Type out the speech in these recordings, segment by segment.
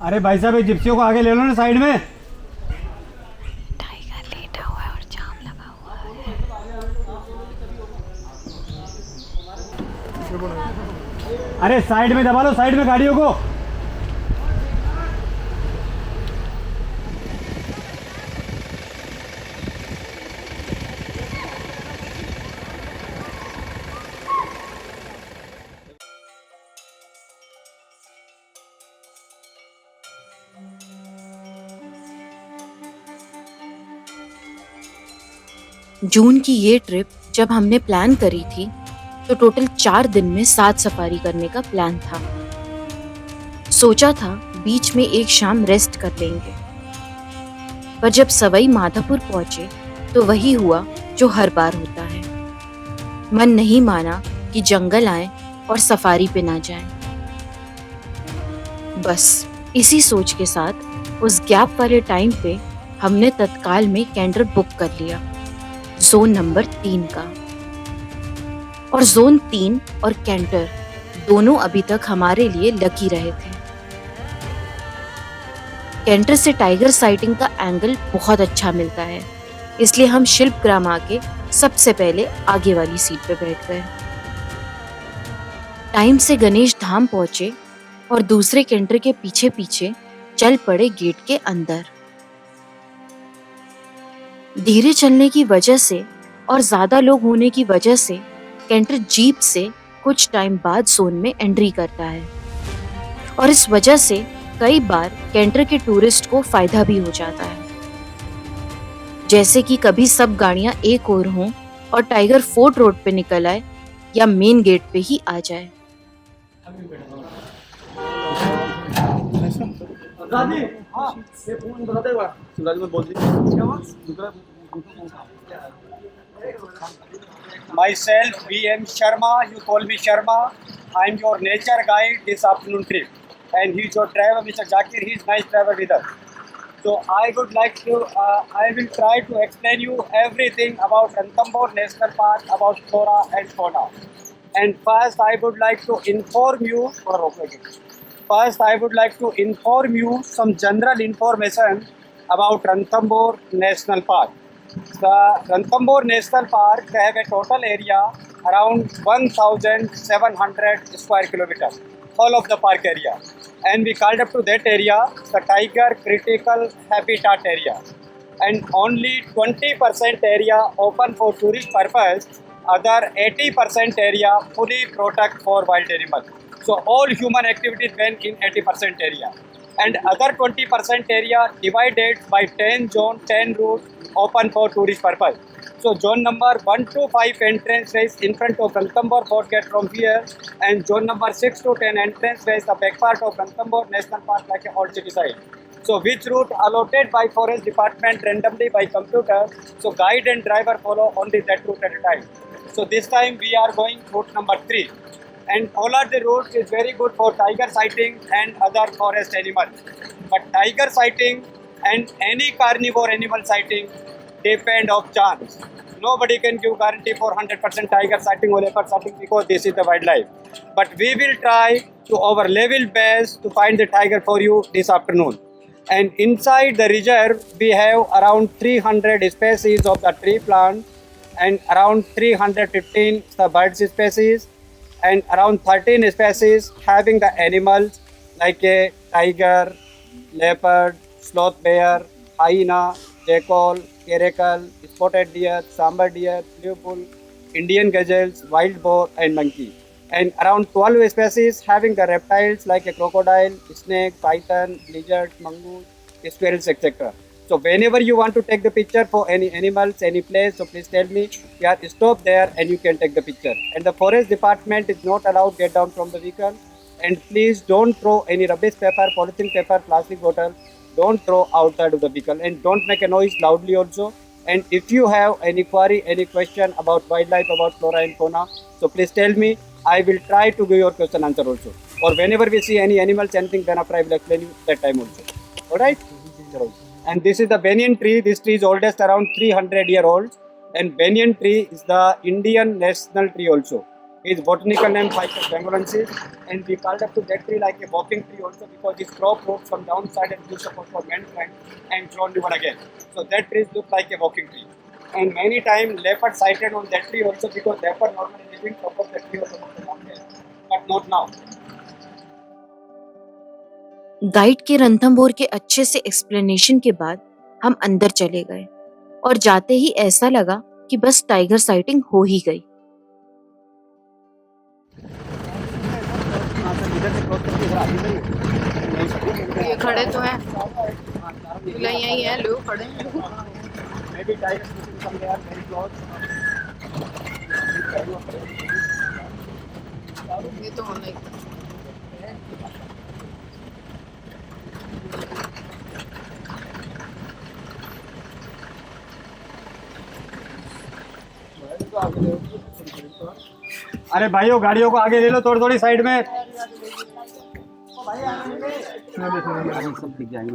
अरे भाई साहब, ये जिप्सियों को आगे ले लो ना साइड में। टाइगर लेटा हुआ है और जाम लगा हुआ है। अरे साइड में दबा लो, साइड में गाड़ियों को। जून की ये ट्रिप जब हमने प्लान करी थी तो टोटल 4 दिन में 7 सफारी करने का प्लान था। सोचा था बीच में एक शाम रेस्ट कर लेंगे, पर जब सवाई माधोपुर पहुंचे तो वही हुआ जो हर बार होता है। मन नहीं माना कि जंगल आए और सफारी पे ना जाएं। बस इसी सोच के साथ उस गैप वाले टाइम पे हमने तत्काल में कैंटर बुक कर लिया, जोन नंबर 3 का। और जोन 3 और कैंटर दोनों अभी तक हमारे लिए लकी रहे थे। कैंटर से टाइगर साइटिंग का एंगल बहुत अच्छा मिलता है, इसलिए हम शिल्पग्राम आके सबसे पहले आगे वाली सीट पे बैठ गए। टाइम से गणेश धाम पहुंचे और दूसरे कैंटर के पीछे पीछे चल पड़े गेट के अंदर। धीरे चलने की वजह से और ज्यादा लोग होने की वजह से कैंटर जीप से कुछ टाइम बाद जोन में एंट्री करता है, और इस वजह से कई बार कैंटर के टूरिस्ट को फायदा भी हो जाता है। जैसे कि कभी सब गाड़ियां एक ओर हों और टाइगर फोर्ट रोड पे निकल आए या मेन गेट पे ही आ जाए। Myself, V.M. Sharma, you call me Sharma. I am your nature guide this afternoon trip. And he is your driver, Mr. Zakir. He is nice driver with us. So I would like to, I will try to explain you everything about Ranthambore National Park, about flora and fauna. And first I would like to inform you, some general information about Ranthambore National Park. The Ranthambore National Park have a total area around 1,700 square kilometers, all of the park area. And we called up to that area the Tiger Critical Habitat Area. And only 20% area open for tourist purpose, other 80% area fully protect for wild animals. So all human activities went in 80% area. And other 20% area divided by 10 zone, 10 routes open for tourist purpose. So zone number 1 to 5 entrance is in front of Ranthambore Fort Gate from here, and zone number 6 to 10 entrance is the back part of Ranthambore National Park like a old city side. So which route allotted by Forest Department randomly by computer, so guide and driver follow only that route at a time. So this time we are going route number 3. And all of the routes is very good for tiger sighting and other forest animals. But tiger sighting and any carnivore animal sighting depend of chance. Nobody can give guarantee for 100% tiger sighting or leopard sighting because this is the wildlife. But we will try to our level best to find the tiger for you this afternoon. And inside the reserve we have around 300 species of the tree plant and around 315 the birds species and around 13 species having the animals like a tiger, leopard, sloth bear, hyena, jackal, caracal, spotted deer, sambar deer, blue bull, Indian gazelles, wild boar and monkey. And around 12 species having the reptiles like a crocodile, snake, python, lizard, mongoose, squirrels, etc. So whenever you want to take the picture for any animals, any place, so please tell me. Yeah, stop there and you can take the picture. And the forest department is not allowed to get down from the vehicle. And please don't throw any rubbish paper, polythene paper, plastic bottle. Don't throw outside of the vehicle and don't make a noise loudly also. And if you have any query, any question about wildlife, about flora and fauna, so please tell me. I will try to give your question answer also. Or whenever we see any animals, anything, then after I will explain you that time also. Alright? And this is the banyan tree. This tree is oldest around 300 year old. And banyan tree is the Indian national tree also. Its botanical name Ficus bengalensis, and we called up to that tree like a walking tree also because its crop roots from downside and gives support for mankind and grown river again. So that tree look like a walking tree. And many times leopard sighted on that tree also because leopard normally living top of the tree or top of the mountain, but not now. Guide के रणथंभौर के अच्छे से explanation के बाद हम अंदर चले गए और जाते ही ऐसा लगा कि बस टाइगर साइटिंग हो ही गई। ये खड़े तो हैं, यही है, लोग खड़े हैं। ये तो होना ही था। अरे भाइयों गाड़ियों को आगे ले लो, थोड़ी थोड़ी साइड में। सब दिख जाएंगे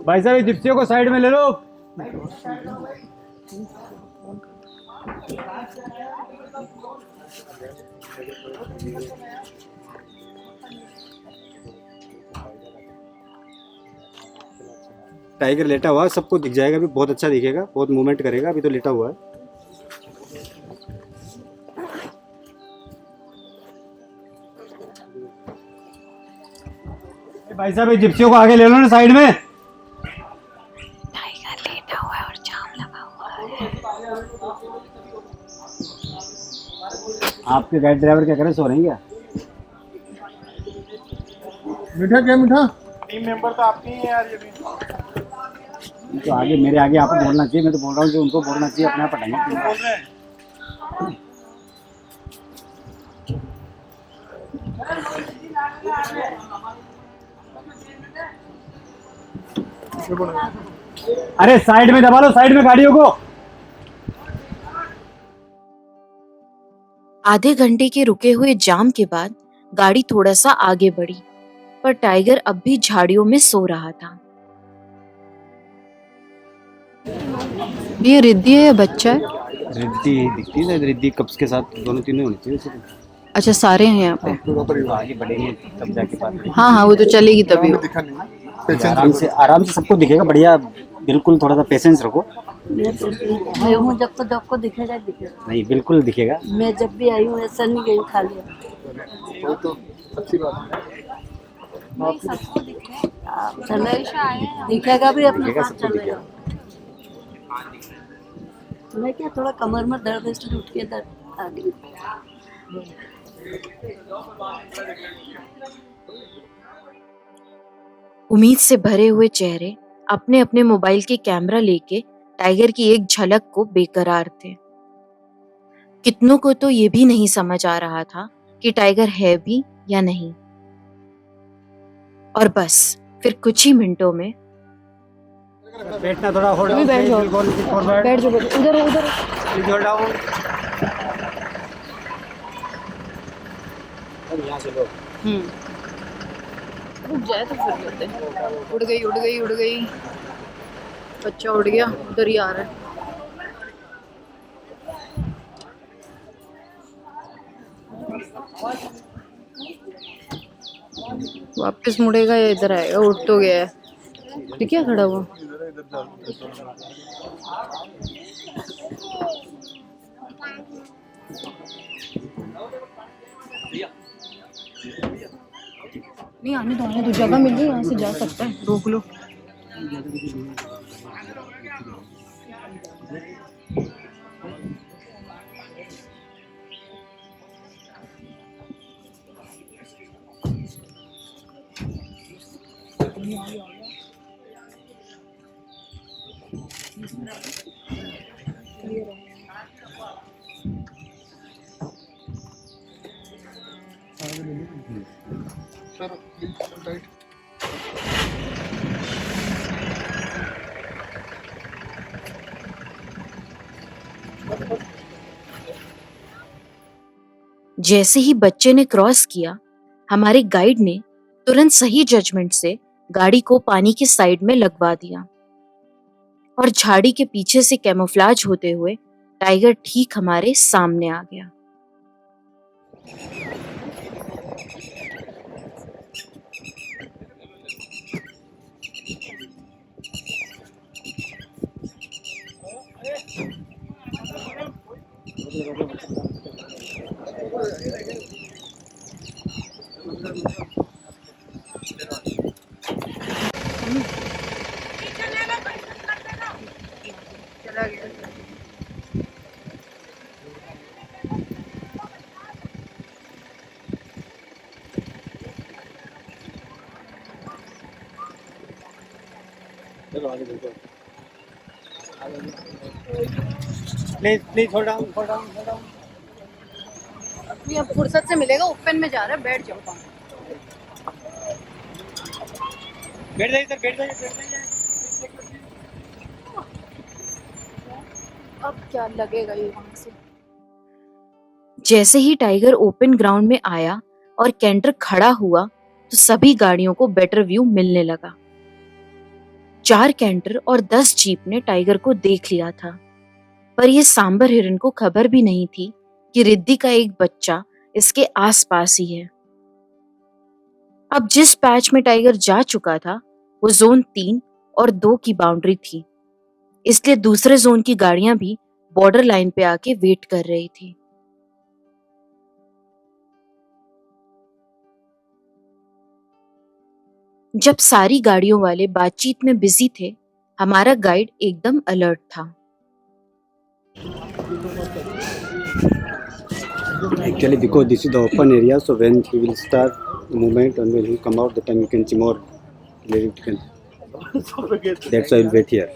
भाई साहब, जिप्सियों को साइड में ले लो। टाइगर लेटा हुआ है, सबको दिख जाएगा, अभी बहुत अच्छा दिखेगा, बहुत मूवमेंट करेगा, अभी तो लेटा हुआ है। भाई साहब, जिप्सियों को आगे ले लो ना साइड में। टाइगर लेटा हुआ है और जाम लगा हुआ है। आपके गाइड ड्राइवर क्या करें, सो रहे हैं क्या? मीठा क्या मीठा? टीम मेंबर तो आप ही हैं यार, ये भी तो आगे मेरे आगे आपको बोलना चाहिए, मैं तो बोल रहा हूँ कि उनको बोलना चाहिए, अपने आप हटाएंगे। बोल रहे हैं। अरे साइड में दबा लो, साइड में गाड़ियों को। आधे घंटे के रुके हुए जाम के बाद गाड़ी थोड़ा सा आगे बढ़ी, पर टाइगर अब भी झाड़ियों में सो रहा था। ये रिद्धि है या बच्चा है? रिद्धि दिखती है, रिद्धि कब्ज के साथ दोनों तीनों होनी चाहिए। अच्छा, सारे हैं यहाँ पे। आगे बढ़ेंगे तब जाके बात करेंगे। हाँ हाँ, वो तो चलेगी तभी। दिखा नहीं, आराम से सबको दिखेगा, बढ़िया, बिल्कुल थोड़ा सा पेशेंस रखो। मैं हूँ जब तो आपको दिखेगा दिखेगा। नहीं, बिल्कुल दिखेगा। मैं जब भी आई हूँ ऐसा नहीं गई खा लिया। वो तो अच्छी बात है। चले दिखेगा भी अपने दिखेगा, साथ सबको चलेगा। मैं क्या थोड़ा कमर में दर्द है इसलिए उठ के दर्द आ गई। उम्मीद से भरे हुए चेहरे अपने अपने मोबाइल के कैमरा लेके टाइगर की एक झलक को बेकरार थे। कितनों को तो ये भी नहीं समझ आ रहा था कि टाइगर है भी या नहीं। और बस फिर कुछ ही मिनटों में बैठना थोड़ा, होल्ड डाउन, बैठ जाओ। फॉरवर्ड, बैठ जाओ, उधर उधर। Please hold down. और यहाँ से लो। रुक जाए तो फिर लेते हैं। उड़ गई उड़ गई उड़ गई, बच्चा उड़ गया, उधर ही आ रहा है। वापस मुड़ेगा या इधर आएगा? उड़ तो गया है, ठीक है, खड़ा हुआ। नहीं, आने दो, जगह मिल गई, यहाँ से जा सकता है, रोक लो। Sir right. जैसे ही बच्चे ने क्रॉस किया, हमारे गाइड ने तुरंत सही जजमेंट से गाड़ी को पानी के साइड में लगवा दिया और झाड़ी के पीछे से कैमोफ्लाज होते हुए टाइगर ठीक हमारे सामने आ गया। चला गया। Please hold down, hold down, hold down. अभी अब फुर्सत से मिलेगा, ओपन में जा रहा है, बैठ जाओ। बैठ जाइए सर, बैठ जाइए, बैठ जाइए। अब क्या लगेगा ये वहां से। जैसे ही टाइगर ओपन ग्राउंड में आया और कैंटर खड़ा हुआ तो सभी गाड़ियों को बेटर व्यू मिलने लगा। 4 कैंटर और 10 जीप ने टाइगर को देख लिया था, पर यह सांबर हिरन को खबर भी नहीं थी कि रिद्धि का एक बच्चा इसके आसपास ही है। अब जिस पैच में टाइगर जा चुका था वो जोन 3 और 2 की बाउंड्री थी, इसलिए दूसरे जोन की गाड़ियां भी बॉर्डर लाइन पे आके वेट कर रही थी। जब सारी गाड़ियों वाले बातचीत में बिजी थे, हमारा गाइड एकदम अलर्ट था। Actually, because this is the open area, so when he will start the movement and when he come out, the time you can see more clearly. You can. That's why I'll wait here.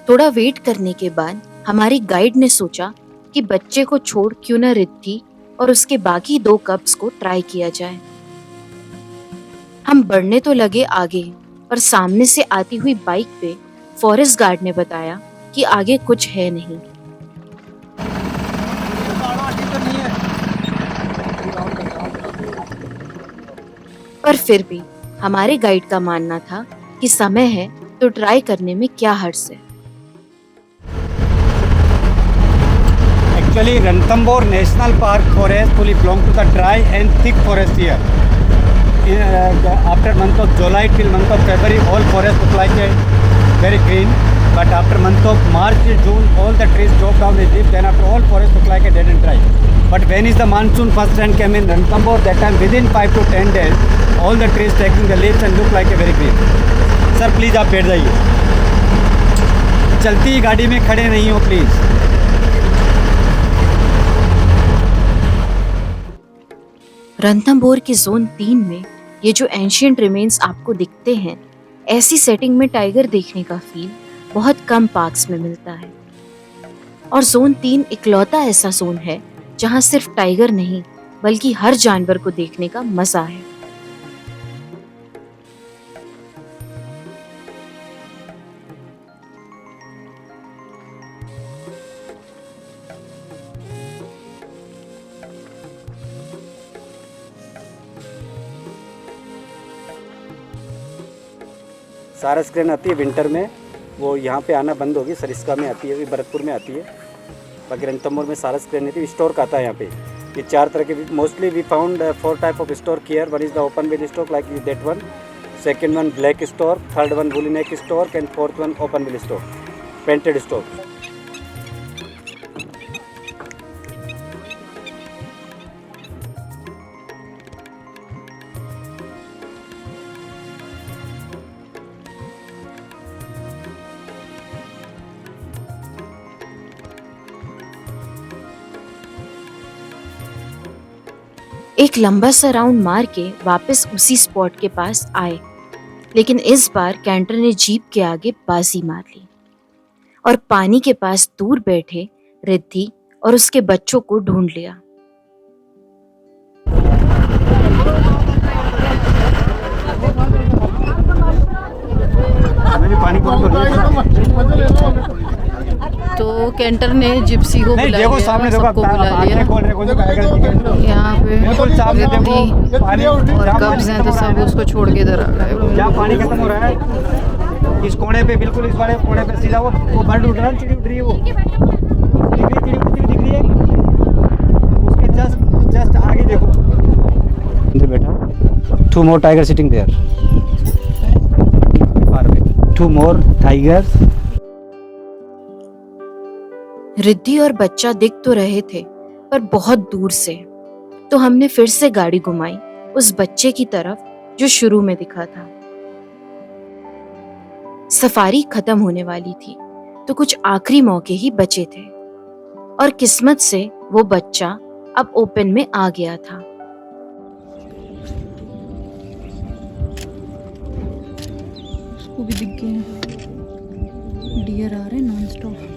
थोड़ा wait करने के बाद हमारी guide ने सोचा कि बच्चे को छोड़ क्यों न रिद्धि और उसके बाकी 2 कप्स को ट्राई किया जाए। हम बढ़ने तो लगे आगे, पर सामने से आती हुई बाइक पे फॉरेस्ट गार्ड ने बताया कि आगे कुछ है नहीं। पर फिर भी हमारे गाइड का मानना था कि समय है तो ट्राई करने में क्या हर्ज है। Actually, Ranthambore National Park forest fully belong to the dry and thick forest here. After month of July till month of February, all forest look like a very green. But after month of March till June, all the trees drop down the leaf. Then after all forest look like a dead and dry. But when is the monsoon first rain came in Ranthambore, that time within 5 to 10 days, all the trees taking the leaves and look like a very green. Sir, please आप बैठ जाइए। चलती गाड़ी में खड़े नहीं हो please. Ranthambore के जोन 3 में ये जो एंशिएंट रिमेन्स आपको दिखते हैं, ऐसी सेटिंग में टाइगर देखने का फील बहुत कम पार्क्स में मिलता है। और जोन 3 इकलौता ऐसा जोन है जहां सिर्फ टाइगर नहीं बल्कि हर जानवर को देखने का मजा है। सारस क्रेन आती है विंटर में, वो यहाँ पे आना बंद होगी, सरिस्का में आती है, भरतपुर में आती है। बाकी रणथंभौर में सारस क्रेन नहीं थी। स्टोर आता है यहाँ पे। ये 4 तरह के mostly we found 4 type of store here. One is the open bill stork like that one, second one black stork, third one woolly neck stork and fourth one open bill stork, painted stork. एक लंबा सा round मार के वापस उसी spot के पास आए, लेकिन इस बार कैंटर ने जीप के आगे बाजी मार ली और पानी के पास दूर बैठे रिद्धि और उसके बच्चों को ढूंढ लिया। तो कैंटर ने जिप्सी को नहीं बुला देखो लिया, सामने देखो सबको बुला लिया। खोल रहे कोई आएगा दिखेगा। यहाँ पे बिल्कुल सामने देखो रिद्धि पानी और कब्ज हैं तो सब उसको छोड़ के इधर आ गए। जहाँ पानी खत्म हो रहा है इस कोने पे, बिल्कुल इस वाले कोने पे सीधा वो बर्ड उड़ रहा है, चिड़ी उड़ रही है, वो चिड़ी उड़ती हुई दिख रही है। उसके जस्ट आगे देखो अंदर बैठा। 2 more tiger sitting there. Far away. 2 more tigers. Riddhi और बच्चा दिख तो रहे थे पर बहुत दूर से, तो हमने फिर से गाड़ी घुमाई उस बच्चे की तरफ जो शुरू में दिखा था। सफारी खत्म होने वाली थी तो कुछ आखिरी मौके ही बचे थे और किस्मत से वो बच्चा अब ओपन में आ गया था। उसको भी दिख गए हैं, डियर आ रहे हैं नॉन स्टॉप।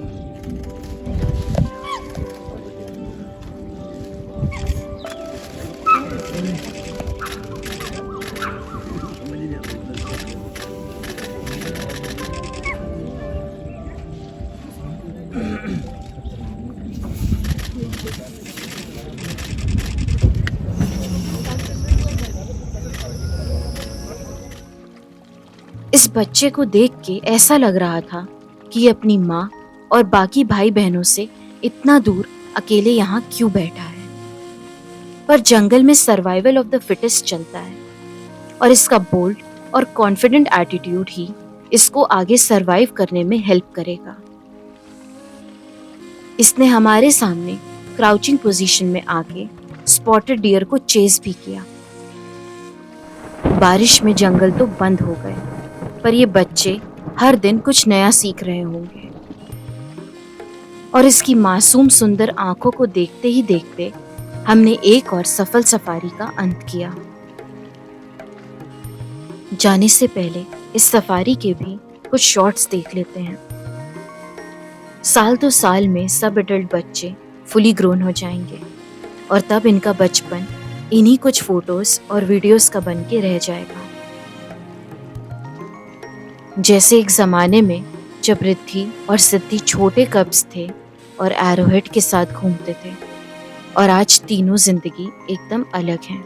इस बच्चे को देख के ऐसा लग रहा था कि ये अपनी माँ और बाकी भाई बहनों से इतना दूर अकेले यहाँ क्यों बैठा है। पर जंगल में सर्वाइवल ऑफ द फिटेस्ट चलता है और इसका बोल्ड और कॉन्फिडेंट एटीट्यूड ही इसको आगे सरवाइव करने में हेल्प करेगा। इसने हमारे सामने क्राउचिंग पोजीशन में आके स्पॉटेड डियर को चेस भी किया। बारिश में जंगल तो बंद हो गए पर ये बच्चे हर दिन कुछ नया सीख रहे होंगे और इसकी मासूम सुंदर आंखों को देखते ही देखते हमने एक और सफल सफारी का अंत किया। जाने से पहले इस सफारी के भी कुछ शॉट्स देख लेते हैं। साल तो साल में सब एडल्ट बच्चे फुली ग्रोन हो जाएंगे और तब इनका बचपन इन्हीं कुछ फोटोज और वीडियोस का बन के रह जाएगा। जैसे एक जमाने में जब रिद्धि और सिद्धि छोटे कब्स थे और एरोहेड के साथ घूमते थे और आज तीनों जिंदगी एकदम अलग हैं।